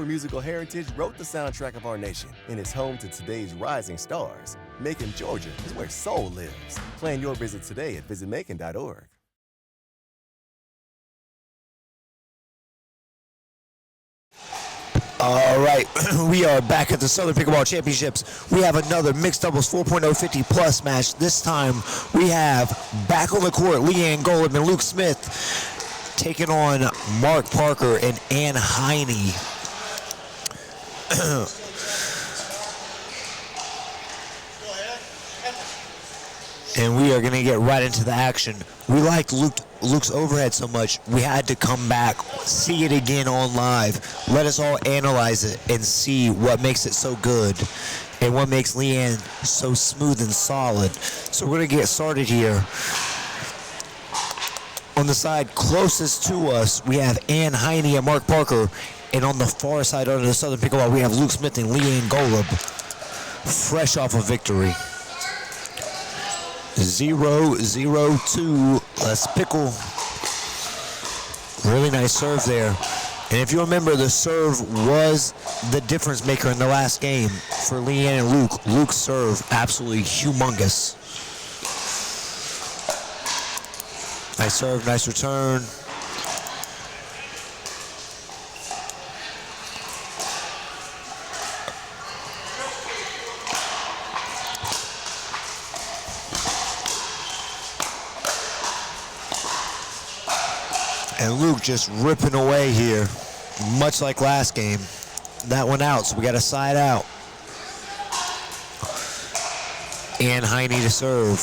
musical heritage wrote the soundtrack of our nation and is home to today's rising stars. Macon, Georgia is where soul lives. Plan your visit today at visitmacon.org. All right, we are back at the Southern Pickleball Championships. We have another mixed doubles 4.0 50 plus match. This time we have back on the court LeAnn Golob and Luke Smith taking on Mark Parker and Ann Hiney. And we are going to get right into the action. We liked Luke's overhead so much, we had to come back, see it again on live. Let us all analyze it and see what makes it so good and what makes LeAnn so smooth and solid. So we're going to get started here. On the side closest to us, we have Ann Hiney and Mark Parker. And on the far side under the Southern Pickleball, we have Luke Smith and LeAnn Golob, fresh off a victory. 0-0-2. Let's pickle. Really nice serve there. And if you remember, the serve was the difference maker in the last game for LeAnn and Luke. Luke's serve, absolutely humongous. Nice serve, nice return. And Luke just ripping away here, much like last game. That one out, so we got a side out. And Hiney to serve.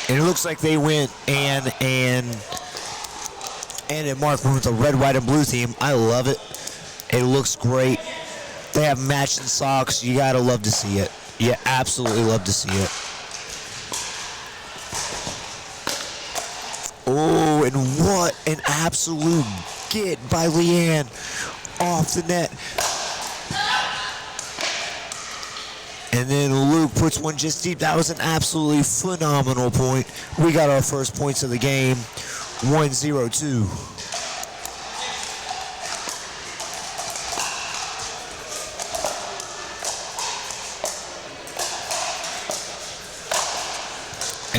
And it looks like they went and Mark went with the red, white, and blue team. I love it. It looks great. They have matching socks. You gotta love to see it. You absolutely love to see it. Oh, and what an absolute get by LeAnn off the net. And then Luke puts one just deep. That was an absolutely phenomenal point. We got our first points of the game, 1-0-2.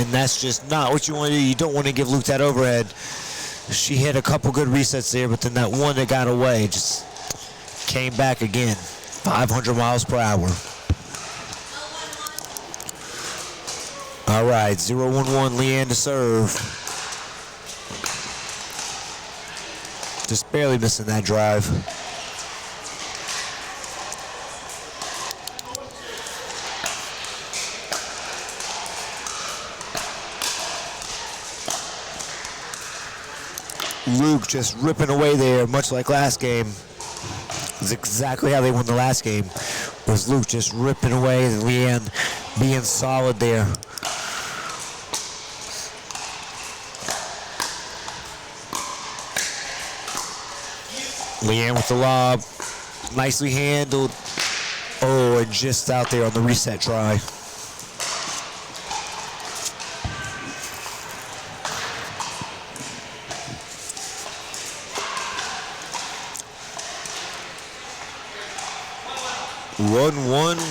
And that's just not what you want to do. You don't want to give Luke that overhead. She hit a couple good resets there, but then that one that got away just came back again. 500 miles per hour. All right, 0-1-1, LeAnn to serve. Just barely missing that drive. Luke just ripping away there, much like last game. It's exactly how they won the last game. Was Luke just ripping away and LeAnn being solid there. LeAnn with the lob, nicely handled. Oh, and just out there on the reset try.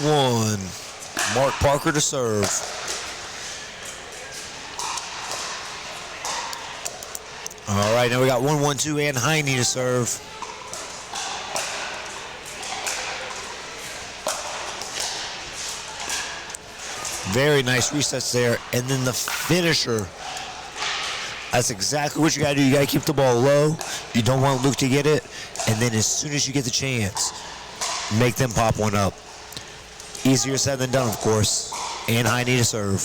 One. Mark Parker to serve. All right, now we got 1-1-2 and Hiney to serve. Very nice resets there. And then the finisher. That's exactly what you got to do. You got to keep the ball low. You don't want Luke to get it. And then as soon as you get the chance, make them pop one up. Easier said than done, of course. And Hiney to serve.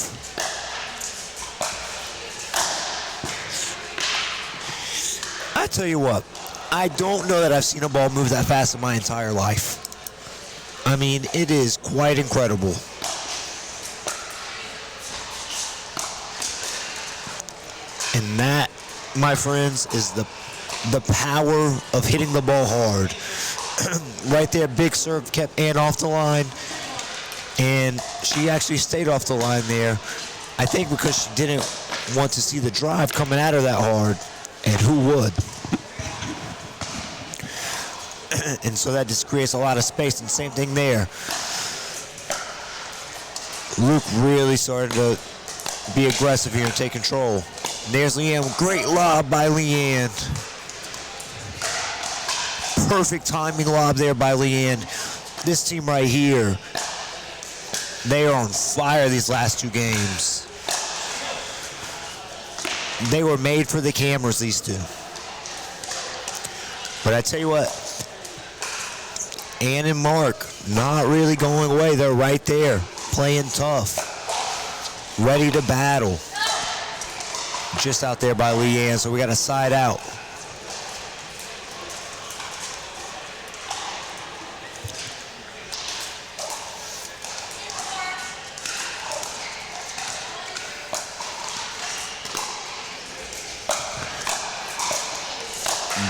I tell you what, I don't know that I've seen a ball move that fast in my entire life. I mean, it is quite incredible. And that, my friends, is the power of hitting the ball hard. Right there, big serve kept Ann off the line. And she actually stayed off the line there. I think because she didn't want to see the drive coming at her that hard. And who would? And so that just creates a lot of space, and same thing there. Luke really started to be aggressive here and take control. There's LeAnn. Great lob by LeAnn. Perfect timing lob there by LeAnn. This team right here, they are on fire these last 2 games. They were made for the cameras, these two. But I tell you what, Ann and Mark not really going away. They're right there, playing tough, ready to battle. Just out there by LeAnn, so we got a side out.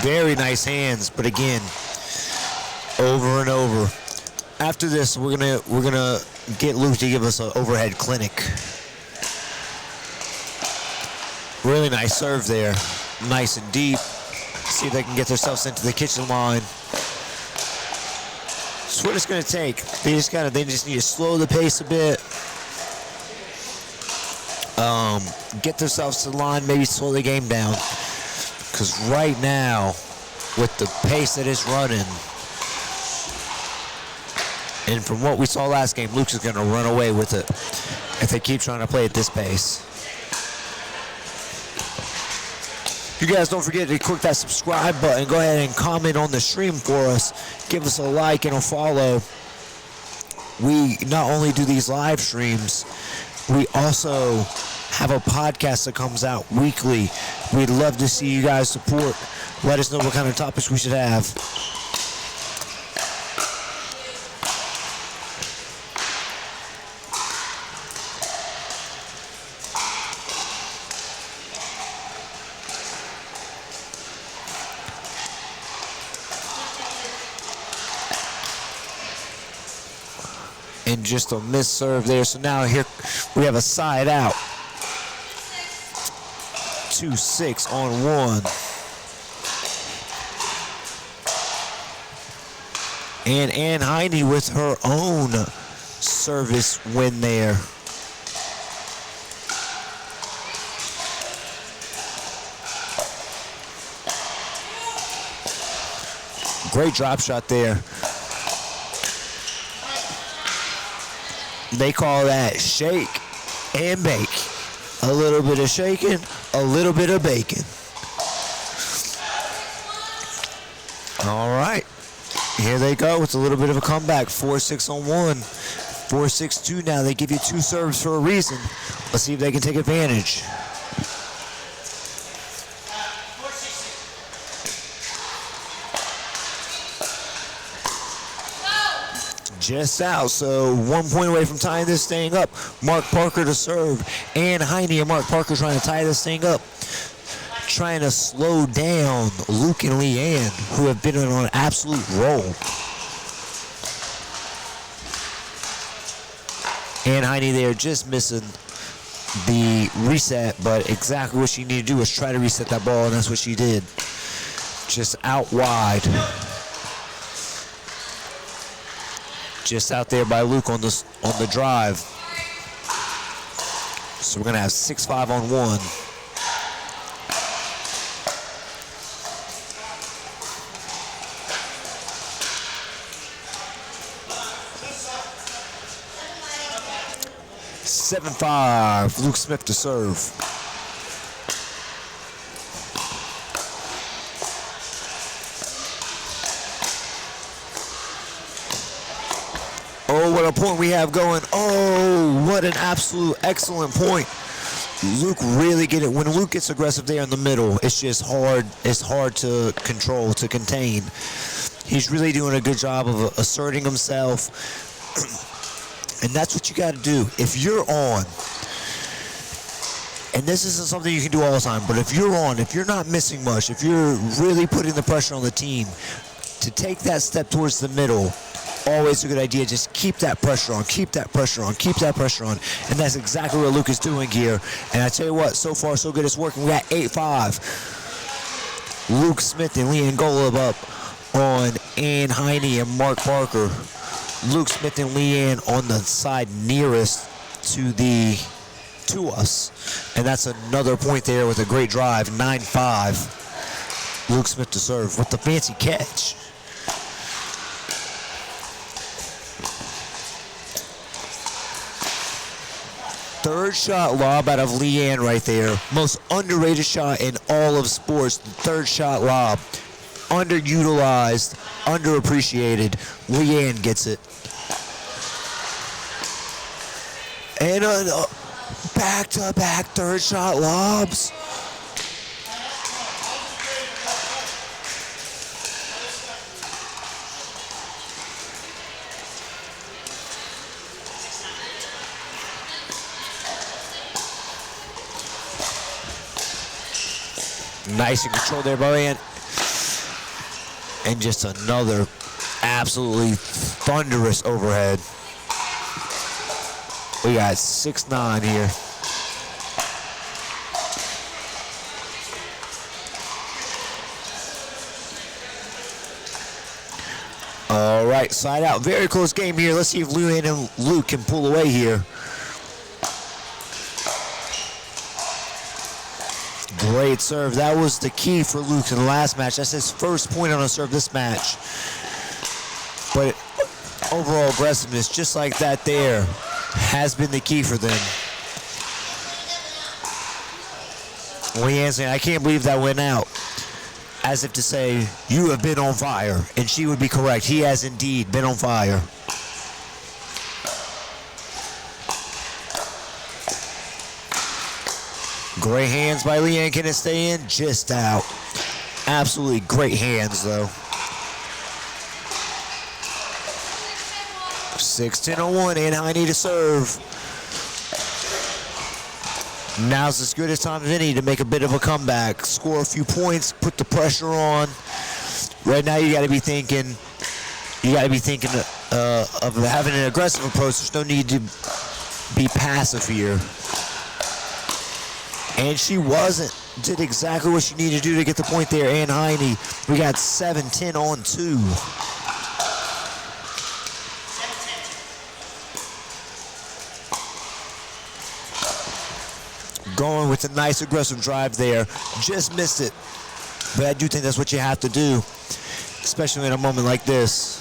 Very nice hands, but again, over and over. After this, we're gonna get Luke to give us an overhead clinic. Really nice serve there, nice and deep. See if they can get themselves into the kitchen line. That's what it's gonna take. They just need to slow the pace a bit. Get themselves to the line, maybe slow the game down. Because right now, with the pace that it's running, and from what we saw last game, Luke's is going to run away with it if they keep trying to play at this pace. You guys don't forget to click that subscribe button. Go ahead and comment on the stream for us. Give us a like and a follow. We not only do these live streams, we also have a podcast that comes out weekly. We'd love to see you guys support. Let us know what kind of topics we should have. And just a missed serve there. So now here we have a side out. 2-6 on 1. And Hiney with her own service win there. Great drop shot there. They call that shake and bake. A little bit of shaking, a little bit of bacon. All right. Here they go. It's a little bit of a comeback. 4-6 on 1. 4-6-2 now. They give you 2 serves for a reason. Let's see if they can take advantage. Just out, so 1 point away from tying this thing up. Mark Parker to serve, and Hiney and Mark Parker trying to tie this thing up. Trying to slow down Luke and LeAnn, who have been on an absolute roll. And Hiney there just missing the reset, but exactly what she needed to do was try to reset that ball, and that's what she did. Just out wide. Just out there by Luke on the drive. So we're gonna have 6-5 on 1. (7-5). Luke Smith to serve. Oh, what a point we have going. Oh, what an absolute excellent point. Luke really get it. When Luke gets aggressive there in the middle, it's just hard. It's hard to control, to contain. He's really doing a good job of asserting himself. And that's what you got to do. If you're on, and this isn't something you can do all the time, but if you're on, if you're not missing much, if you're really putting the pressure on the team, to take that step towards the middle, always a good idea. Just keep that pressure on, keep that pressure on, keep that pressure on. And that's exactly what Luke is doing here. And I tell you what, so far so good. It's working. We got 8-5. Luke Smith and LeAnn Golob up on Ann Hiney and Mark Parker. Luke Smith and LeAnn on the side nearest to us. And that's another point there with a great drive, 9-5. Luke Smith to serve with the fancy catch. Third shot lob out of LeAnn right there. Most underrated shot in all of sports. The third shot lob. Underutilized, underappreciated. LeAnn gets it. And back-to-back third shot lobs. Nice and controlled there by LeAnn. And just another absolutely thunderous overhead. We got 6-9 here. All right, side out. Very close game here. Let's see if LeAnn and Luke can pull away here. Great serve. That was the key for Luke in the last match. That's his first point on a serve this match. But overall aggressiveness, just like that there, has been the key for them. LeAnn saying, I can't believe that went out. As if to say, you have been on fire. And she would be correct. He has indeed been on fire. Great hands by LeAnn. Can it stay in? Just out. Absolutely great hands, though. 6-10-01, and Hiney to serve. Now's as good a time as any to make a bit of a comeback. Score a few points, put the pressure on. Right now, you got to be thinking of having an aggressive approach. There's no need to be passive here. And she wasn't. Did exactly what she needed to do to get the point there. Ann Hiney, we got 7-10 on 2. Going with a nice aggressive drive there. Just missed it. But I do think that's what you have to do, especially in a moment like this.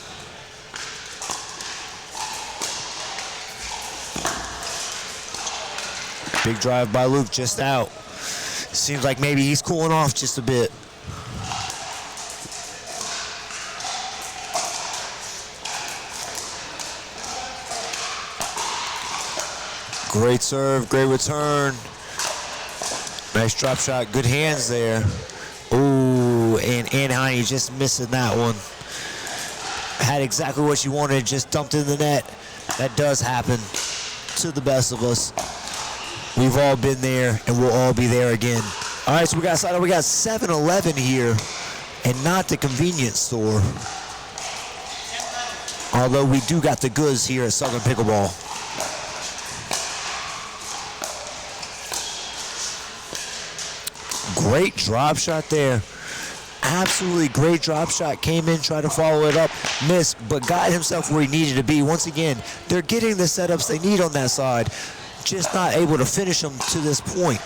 Big drive by Luke, just out. Seems like maybe he's cooling off just a bit. Great serve, great return. Nice drop shot, good hands there. Ooh, and Ann Hiney just missing that one. Had exactly what she wanted, just dumped in the net. That does happen to the best of us. We've all been there, and we'll all be there again. All right, so we got 7-11 here, and not the convenience store. Although we do got the goods here at Southern Pickleball. Great drop shot there. Absolutely great drop shot. Came in, tried to follow it up, missed, but got himself where he needed to be. Once again, they're getting the setups they need on that side. Just not able to finish them to this point.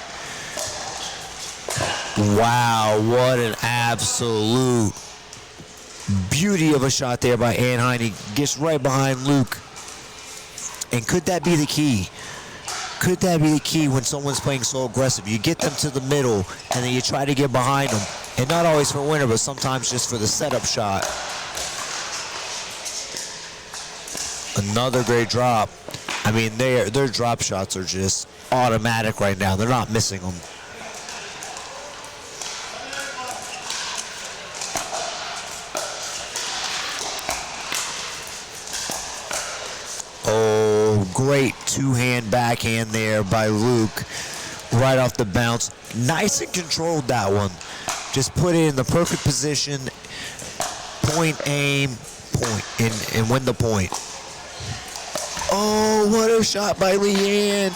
Wow, what an absolute beauty of a shot there by Ann Hiney. Gets right behind Luke. And could that be the key? Could that be the key when someone's playing so aggressive? You get them to the middle, and then you try to get behind them. And not always for a winner, but sometimes just for the setup shot. Another great drop. I mean, their drop shots are just automatic right now. They're not missing them. Oh, great two-hand backhand there by Luke. Right off the bounce. Nice and controlled that one. Just put it in the perfect position. Point, aim, point, and win the point. Oh, what a shot by LeAnn.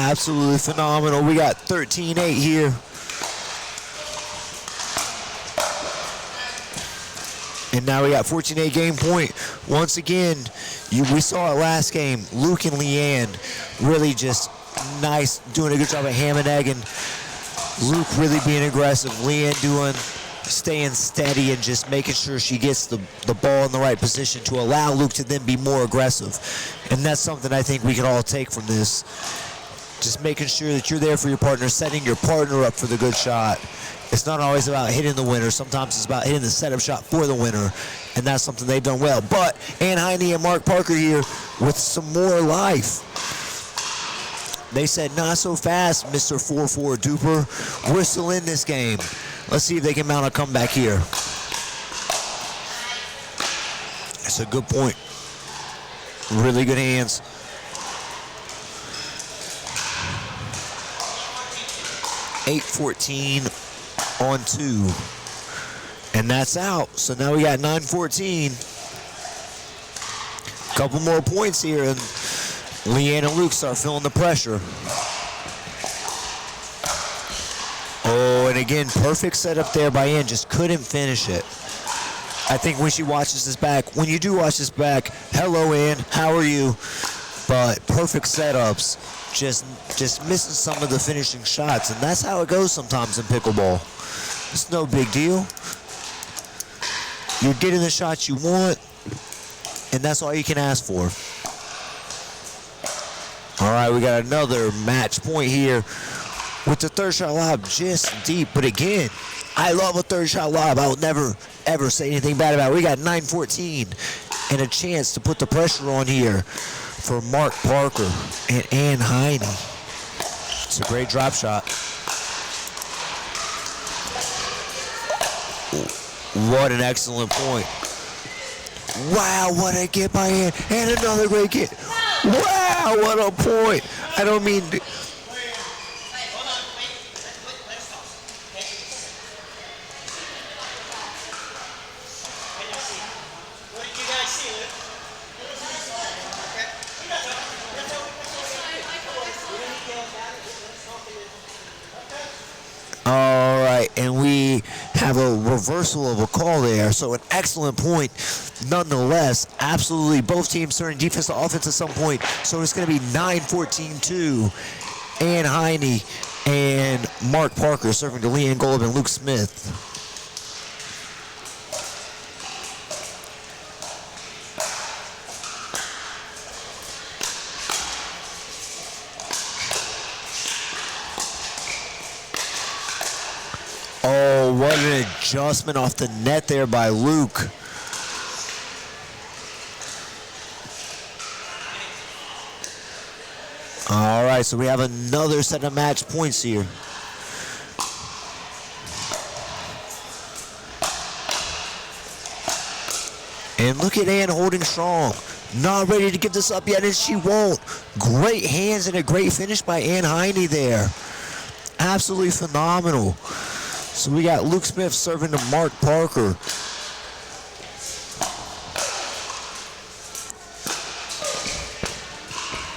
Absolutely phenomenal. We got 13-8 here. And now we got 14-8 game point. Once again, we saw it last game. Luke and LeAnn really just nice, doing a good job of ham and egging. Luke really being aggressive. LeAnn staying steady and just making sure she gets the ball in the right position to allow Luke to then be more aggressive. And that's something I think we can all take from this. Just making sure that you're there for your partner, setting your partner up for the good shot. It's not always about hitting the winner. Sometimes it's about hitting the setup shot for the winner, and that's something they've done well. But LeAnn Hiney and Mark Parker here with some more life. They said, not so fast, Mr. 4-4 Duper. We're still in this game. Let's see if they can mount a comeback here. That's a good point. Really good hands. (8-14) on 2. And that's out. So now we got 9-14. Couple more points here, and LeAnn and Luke start feeling the pressure. Oh, and again, perfect setup there by Ann. Just couldn't finish it. I think when she watches this back, when you do watch this back, hello, Ann, how are you? But perfect setups, just missing some of the finishing shots, and that's how it goes sometimes in pickleball. It's no big deal. You're getting the shots you want, and that's all you can ask for. All right, we got another match point here with the third shot lob just deep. But again, I love a third shot lob. I will never, ever say anything bad about it. We got 9-14 and a chance to put the pressure on here for Mark Parker and LeAnn Hiney. It's a great drop shot. What an excellent point. Wow, what a get by Ann. And another great get. Wow, what a point. I don't mean to... All right, and we have a reversal of a call there, so an excellent point nonetheless. Absolutely, both teams turning defense to offense at some point, so it's going to be 9-14-2. LeAnn Hiney and Mark Parker serving to LeAnn, Golob, and Luke Smith. Oh, what an adjustment off the net there by Luke. All right, so we have another set of match points here. And look at Ann holding strong. Not ready to give this up yet, and she won't. Great hands and a great finish by LeAnn Hiney there. Absolutely phenomenal. So we got Luke Smith serving to Mark Parker.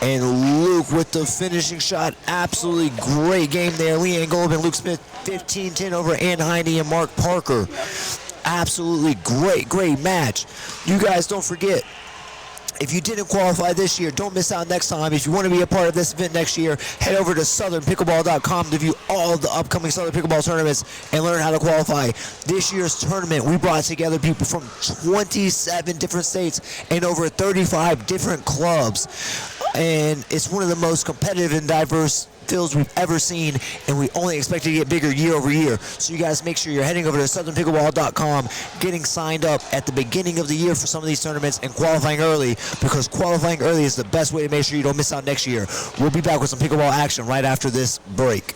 And Luke with the finishing shot. Absolutely great game there. LeAnn, Golob, and Luke Smith 15-10 over LeAnn Hiney and Mark Parker. Absolutely great match. You guys don't forget, if you didn't qualify this year, don't miss out next time. If you want to be a part of this event next year, head over to southernpickleball.com to view all of the upcoming Southern Pickleball tournaments and learn how to qualify. This year's tournament, we brought together people from 27 different states and over 35 different clubs. And it's one of the most competitive and diverse fields we've ever seen, and we only expect to get bigger year over year. So you guys make sure you're heading over to southernpickleball.com, getting signed up at the beginning of the year for some of these tournaments and qualifying early, because qualifying early is the best way to make sure you don't miss out next year. We'll be back with some pickleball action right after this break.